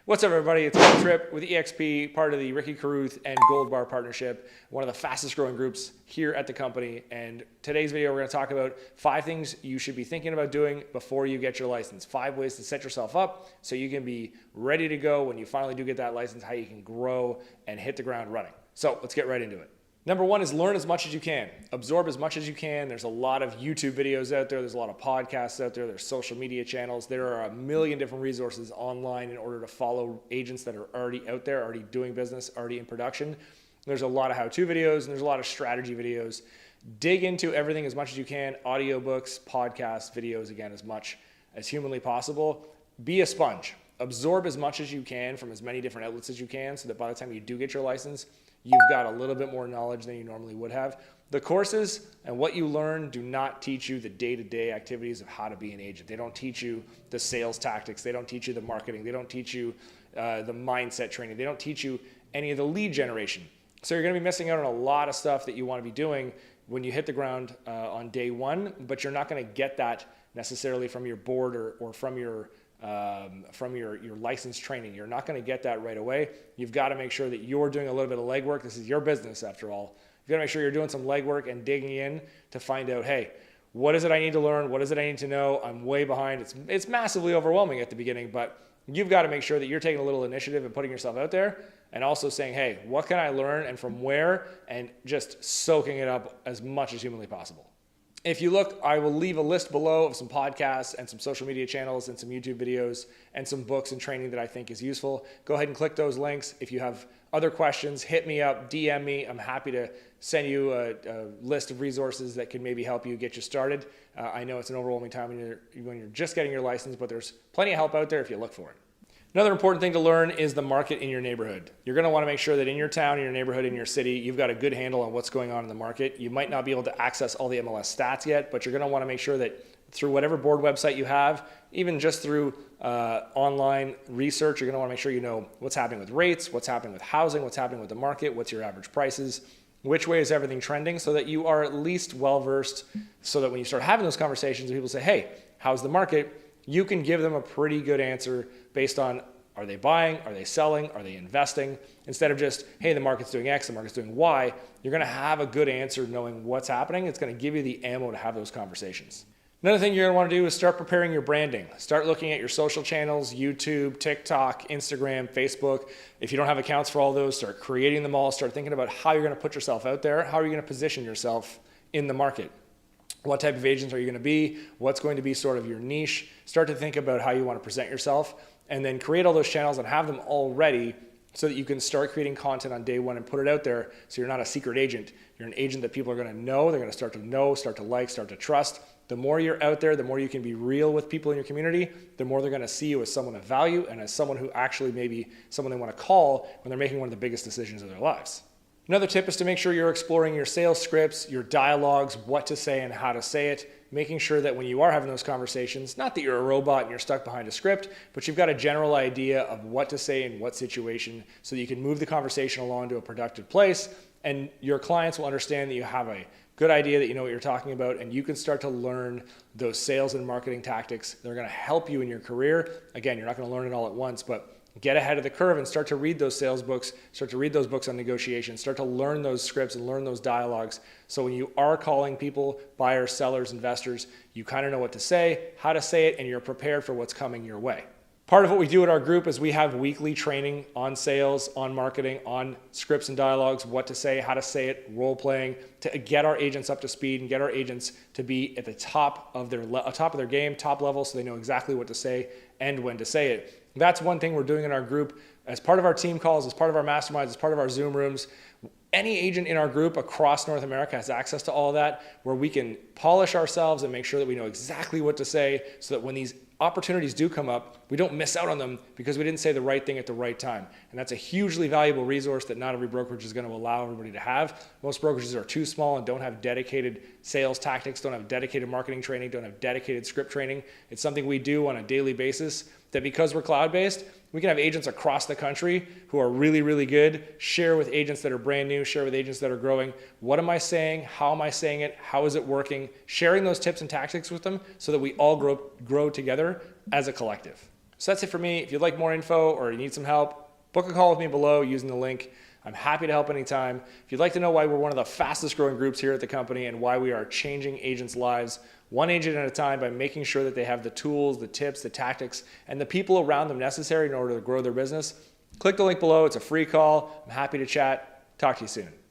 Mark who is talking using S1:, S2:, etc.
S1: What's up, everybody? It's Mike Tripp with EXP, part of the Ricky Carruth and Gold Bar partnership, one of the fastest growing groups here at the company. And today's video, we're going to talk about 5 things you should be thinking about doing before you get your license. 5 ways to set yourself up so you can be ready to go when you finally do get that license, how you can grow and hit the ground running. So let's get right into it. Number 1 is learn as much as you can. Absorb as much as you can. There's a lot of YouTube videos out there. There's a lot of podcasts out there. There's social media channels. There are a million different resources online in order to follow agents that are already out there, already doing business, already in production. There's a lot of how-to videos and there's a lot of strategy videos. Dig into everything as much as you can. Audiobooks, podcasts, videos, again, as much as humanly possible. Be a sponge. Absorb as much as you can from as many different outlets as you can so that by the time you do get your license, you've got a little bit more knowledge than you normally would have. The courses and what you learn do not teach you the day-to-day activities of how to be an agent. They don't teach you the sales tactics. They don't teach you the marketing. They don't teach you the mindset training. They don't teach you any of the lead generation. So you're going to be missing out on a lot of stuff that you want to be doing when you hit the ground on day one, but you're not going to get that necessarily from your board or from your license training. You're not going to get that right away. You've got to make sure that you're doing a little bit of legwork. This is your business after all. You've got to make sure you're doing some legwork and digging in to find out, hey, what is it I need to learn? What is it I need to know? I'm way behind. It's massively overwhelming at the beginning, but you've got to make sure that you're taking a little initiative and putting yourself out there and also saying, hey, what can I learn and from where, and just soaking it up as much as humanly possible. If you look, I will leave a list below of some podcasts and some social media channels and some YouTube videos and some books and training that I think is useful. Go ahead and click those links. If you have other questions, hit me up, DM me. I'm happy to send you a list of resources that can maybe help you get you started. I know it's an overwhelming time when you're just getting your license, but there's plenty of help out there if you look for it. Another important thing to learn is the market in your neighborhood. You're going to want to make sure that in your town, in your neighborhood, in your city, you've got a good handle on what's going on in the market. You might not be able to access all the MLS stats yet, but you're going to want to make sure that through whatever board website you have, even just through online research, you're going to want to make sure you know what's happening with rates, what's happening with housing, what's happening with the market, what's your average prices, which way is everything trending, so that you are at least well-versed, so that when you start having those conversations and people say, hey, how's the market? You can give them a pretty good answer based on, are they buying, are they selling, are they investing? Instead of just, hey, the market's doing X, the market's doing Y, you're going to have a good answer knowing what's happening. It's going to give you the ammo to have those conversations. Another thing you're going to want to do is start preparing your branding. Start looking at your social channels, YouTube, TikTok, Instagram, Facebook. If you don't have accounts for all those, start creating them all. Start thinking about how you're going to put yourself out there. How are you going to position yourself in the market? What type of agents are you going to be? What's going to be sort of your niche? Start to think about how you want to present yourself, and then create all those channels and have them all ready so that you can start creating content on day one and put it out there so you're not a secret agent. You're an agent that people are going to know, they're going to start to like, start to trust. The more you're out there, the more you can be real with people in your community, the more they're going to see you as someone of value and as someone who actually maybe someone they want to call when they're making one of the biggest decisions of their lives. Another tip is to make sure you're exploring your sales scripts, your dialogues, what to say and how to say it, making sure that when you are having those conversations, not that you're a robot and you're stuck behind a script, but you've got a general idea of what to say in what situation so that you can move the conversation along to a productive place, and your clients will understand that you have a good idea, that you know what you're talking about, and you can start to learn those sales and marketing tactics that are going to help you in your career. Again, you're not going to learn it all at once, but get ahead of the curve and start to read those sales books, start to read those books on negotiation, start to learn those scripts and learn those dialogues. So when you are calling people, buyers, sellers, investors, you kind of know what to say, how to say it, and you're prepared for what's coming your way. Part of what we do at our group is we have weekly training on sales, on marketing, on scripts and dialogues, what to say, how to say it, role playing, to get our agents up to speed and get our agents to be at the top of their game, top level, so they know exactly what to say and when to say it. That's one thing we're doing in our group as part of our team calls, as part of our masterminds, as part of our Zoom rooms. Any agent in our group across North America has access to all of that, where we can polish ourselves and make sure that we know exactly what to say so that when these opportunities do come up, we don't miss out on them because we didn't say the right thing at the right time. And that's a hugely valuable resource that not every brokerage is going to allow everybody to have. Most brokerages are too small and don't have dedicated sales tactics, don't have dedicated marketing training, don't have dedicated script training. It's something we do on a daily basis that, because we're cloud-based, we can have agents across the country who are really, really good, share with agents that are brand new, share with agents that are growing. What am I saying? How am I saying it? How is it working? Sharing those tips and tactics with them so that we all grow together as a collective. So that's it for me. If you'd like more info or you need some help, book a call with me below using the link. I'm happy to help anytime. If you'd like to know why we're one of the fastest growing groups here at the company and why we are changing agents' lives one agent at a time by making sure that they have the tools, the tips, the tactics, and the people around them necessary in order to grow their business, click the link below. It's a free call. I'm happy to chat. Talk to you soon.